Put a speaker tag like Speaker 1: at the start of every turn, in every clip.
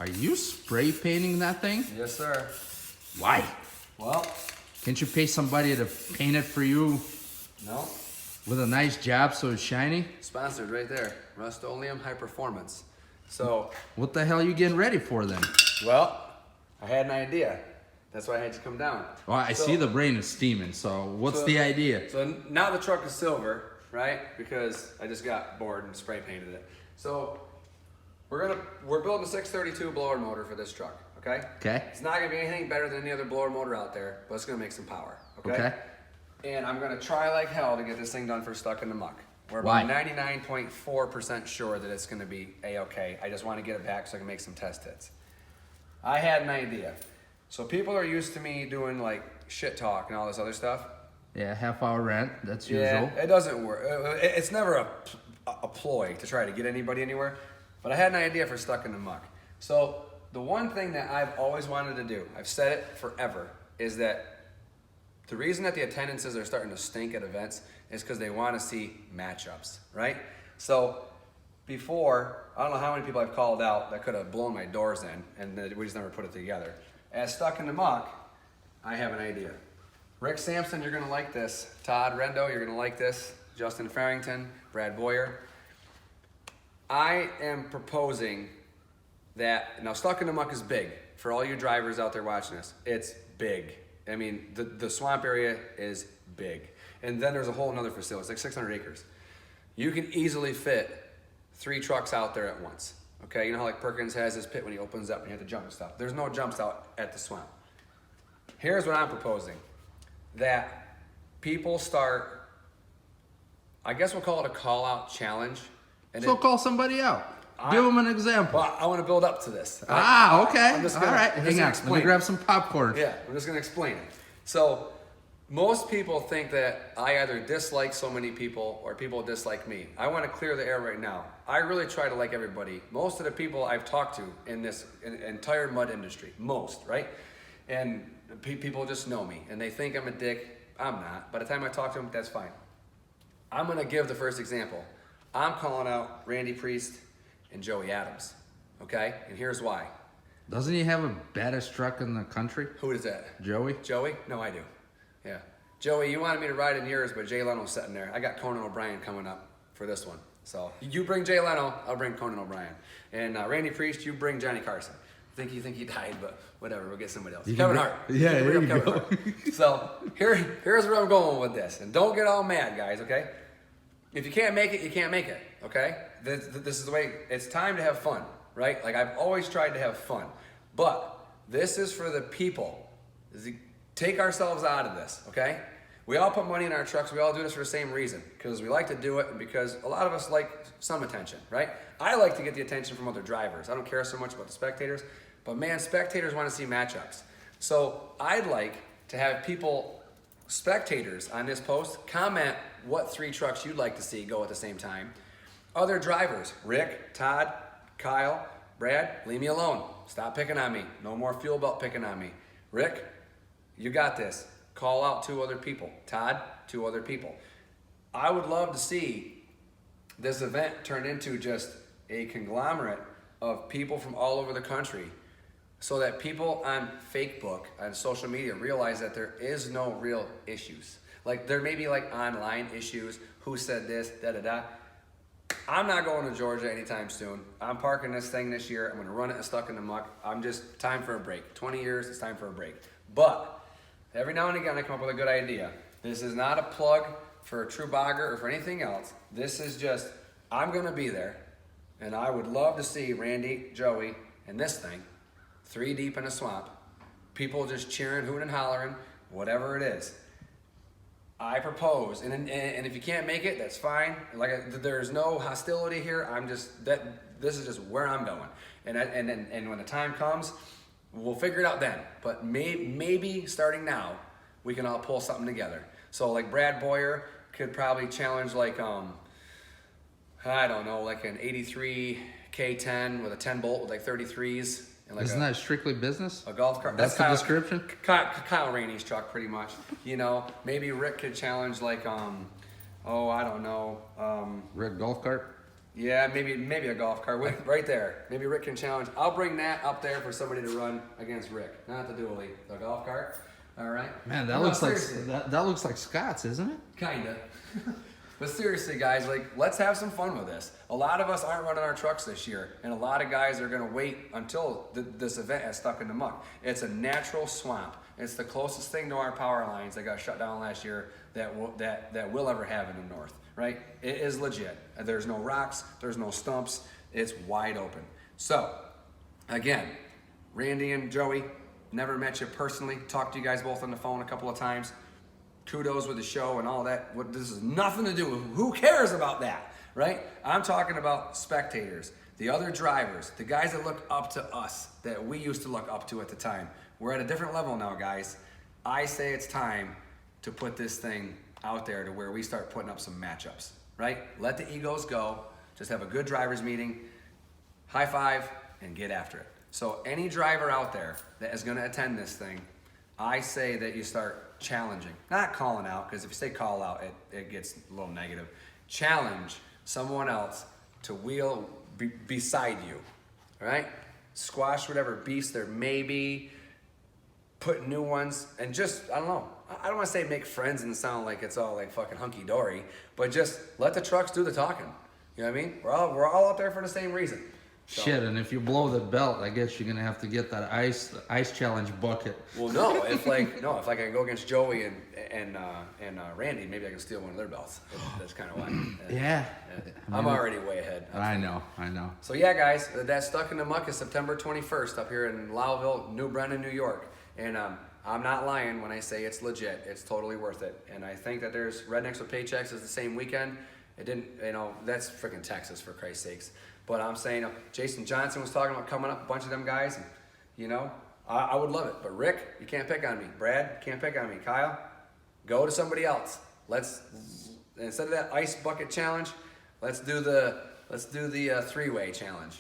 Speaker 1: Are you spray painting that thing?
Speaker 2: Yes, sir.
Speaker 1: Why?
Speaker 2: Well,
Speaker 1: Can't you pay somebody to paint it for you
Speaker 2: no.
Speaker 1: with a nice job so it's shiny?
Speaker 2: Sponsored right there. Rust-Oleum High Performance. So,
Speaker 1: What the hell are you getting ready for then?
Speaker 2: well, I had an idea. That's why I had you come down.
Speaker 1: Well, I see the brain is steaming, so what's the idea?
Speaker 2: So now the truck is silver, right? Because I just got bored and spray painted it. So we're building a 632 blower motor for this truck, okay?
Speaker 1: Okay.
Speaker 2: It's not gonna be anything better than any other blower motor out there, but it's gonna make some power, okay?
Speaker 1: Okay.
Speaker 2: And I'm gonna try like hell to get this thing done for Stuck in the Muck. We're
Speaker 1: Why?
Speaker 2: about 99.4% sure that it's gonna be A-okay. I just wanna get it back so I can make some test hits. I had an idea. So people are used to me doing like shit talk and all this other stuff.
Speaker 1: Yeah, half-hour rant, that's
Speaker 2: Yeah,
Speaker 1: usual.
Speaker 2: it doesn't work. It's never a ploy to try to get anybody anywhere. But I had an idea for Stuck in the Muck. So the one thing that I've always wanted to do, I've said it forever, is that the reason that the attendances are starting to stink at events is because they want to see matchups, right? So before, I don't know how many people I've called out that could have blown my doors in, and we just never put it together. At Stuck in the Muck, I have an idea. Rick Sampson, you're gonna like this. Todd Rendo, you're gonna like this. Justin Farrington, Brad Boyer. I am proposing that, now Stuck in the Muck is big. For all you drivers out there watching this, it's big. I mean, the swamp area is big. And then there's a whole another facility, it's like 600 acres. You can easily fit 3 trucks out there at once. Okay, you know how like Perkins has his pit when he opens up and you have to jump and stuff. There's no jumps out at the swamp. Here's what I'm proposing. That people start, I guess we'll call it a call out challenge. And
Speaker 1: So call somebody out. Give them an example.
Speaker 2: Well, I want to build up to this.
Speaker 1: Okay.
Speaker 2: I'm just gonna,
Speaker 1: All right,
Speaker 2: I'm just
Speaker 1: hang
Speaker 2: gonna
Speaker 1: on.
Speaker 2: explain
Speaker 1: Let me
Speaker 2: it.
Speaker 1: grab some popcorn.
Speaker 2: Yeah, I'm just gonna explain it. So, most people think that I either dislike so many people or people dislike me. I want to clear the air right now. I really try to like everybody. Most of the people I've talked to in this entire mud industry, most, right? And people just know me and they think I'm a dick. I'm not. By the time I talk to them, that's fine. I'm gonna give the first example. I'm calling out Randy Priest and Joey Adams, okay? And here's why.
Speaker 1: Doesn't he have a baddest truck in the country?
Speaker 2: Who is that?
Speaker 1: Joey?
Speaker 2: Joey? No, I do. Yeah. Joey, you wanted me to ride in yours, but Jay Leno's sitting there. I got Conan O'Brien coming up for this one. So you bring Jay Leno, I'll bring Conan O'Brien. And Randy Priest, you bring Johnny Carson. I think you think he died, but whatever, we'll get somebody else. Kevin Hart.
Speaker 1: Yeah, there you
Speaker 2: Kevin
Speaker 1: go.
Speaker 2: Hart. So here's where I'm going with this. And don't get all mad, guys, okay? If you can't make it, you can't make it, okay? This is the way, it's time to have fun, right? Like I've always tried to have fun. But this is for the people. Take ourselves out of this, okay? We all put money in our trucks. We all do this for the same reason, because we like to do it and because a lot of us like some attention, right? I like to get the attention from other drivers. I don't care so much about the spectators, but man, spectators want to see matchups. So I'd like to have people, spectators on this post, comment what 3 trucks you'd like to see go at the same time. Other drivers, Rick, Todd, Kyle, Brad, leave me alone. Stop picking on me. No more fuel belt picking on me. Rick, you got this. Call out 2 other people. Todd, 2 other people. I would love to see this event turn into just a conglomerate of people from all over the country so that people on Facebook, on social media, realize that there is no real issues. Like there may be like online issues, who said this, da-da-da. I'm not going to Georgia anytime soon. I'm parking this thing this year. I'm gonna run it and Stuck in the Muck. I'm just, time for a break. 20 years, it's time for a break. But every now and again, I come up with a good idea. This is not a plug for a TRUEBOGGER or for anything else. This is just, I'm gonna be there, and I would love to see Randy, Joey, and this thing, 3 deep in a swamp, people just cheering, hooting and hollering, whatever it is. I propose, and if you can't make it, that's fine. Like there's no hostility here. This is just where I'm going, and when the time comes, we'll figure it out then. But maybe starting now, we can all pull something together. So like Brad Boyer could probably challenge like I don't know, like an 83 K10 with a 10 bolt with like 33s. And like
Speaker 1: Isn't that strictly business?
Speaker 2: A golf cart.
Speaker 1: That's the description?
Speaker 2: Kyle Rainey's truck, pretty much. You know, maybe Rick could challenge like, oh, I don't know.
Speaker 1: Red golf cart?
Speaker 2: Yeah, maybe a golf cart right there. Maybe Rick can challenge. I'll bring that up there for somebody to run against Rick, not the dually, the golf cart. All right.
Speaker 1: Man, that looks like Scott's, isn't it?
Speaker 2: Kinda. But seriously, guys, like, let's have some fun with this. A lot of us aren't running our trucks this year, and a lot of guys are gonna wait until this event has stuck in the muck. It's a natural swamp. It's the closest thing to our power lines that got shut down last year that we'll ever have in the north, right? It is legit. There's no rocks, there's no stumps, it's wide open. So, again, Randy and Joey, never met you personally, talked to you guys both on the phone a couple of times. Kudos with the show and all that. This has nothing to do with, who cares about that, right? I'm talking about spectators, the other drivers, the guys that look up to us, that we used to look up to at the time. We're at a different level now, guys. I say it's time to put this thing out there to where we start putting up some matchups, right? Let the egos go. Just have a good drivers meeting, high five, and get after it. So any driver out there that is gonna attend this thing, I say that you start challenging, not calling out, because if you say call out, it gets a little negative. Challenge someone else to wheel beside you, all right? Squash whatever beast there may be, put new ones, and just, I don't know, I don't want to say make friends and sound like it's all like fucking hunky-dory, but just let the trucks do the talking. You know what I mean? We're all out there for the same reason. So.
Speaker 1: Shit, and if you blow the belt, I guess you're gonna have to get that ice challenge bucket.
Speaker 2: Well, no, if I can go against Joey and Randy, maybe I can steal one of their belts. That's kind of why.
Speaker 1: Yeah.
Speaker 2: I'm already way ahead.
Speaker 1: I know.
Speaker 2: So yeah, guys, that Stuck in the Muck is September 21st up here in Lowville, New Brennan, New York, and I'm not lying when I say it's legit. It's totally worth it, and I think that there's Rednecks with Paychecks is the same weekend. It didn't, that's freaking Texas for Christ's sakes. But I'm saying, Jason Johnson was talking about coming up, a bunch of them guys, and, I would love it. But Rick, you can't pick on me. Brad, you can't pick on me. Kyle, go to somebody else. Instead of that ice bucket challenge, let's do the three-way challenge.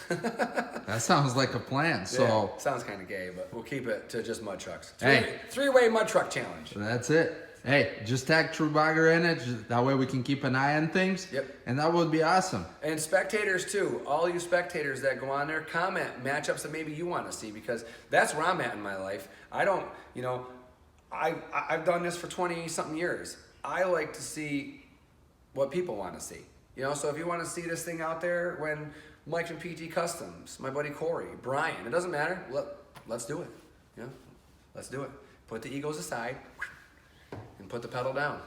Speaker 1: That sounds like a plan. So
Speaker 2: yeah, sounds kind of gay, but we'll keep it to just mud trucks.
Speaker 1: Hey.
Speaker 2: Three-way mud truck challenge.
Speaker 1: That's it. Hey, just tag TRUEBOGGER in it. That way we can keep an eye on things.
Speaker 2: Yep.
Speaker 1: And that would be awesome.
Speaker 2: And spectators too. All you spectators that go on there, comment matchups that maybe you want to see, because that's where I'm at in my life. I don't, I've done this for 20-something years. I like to see what people want to see. So if you want to see this thing out there when Mike from PT Customs, my buddy Corey, Brian, it doesn't matter. Let's do it. Let's do it. Put the egos aside. And put the pedal down.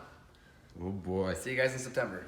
Speaker 1: Oh boy.
Speaker 2: See you guys in September.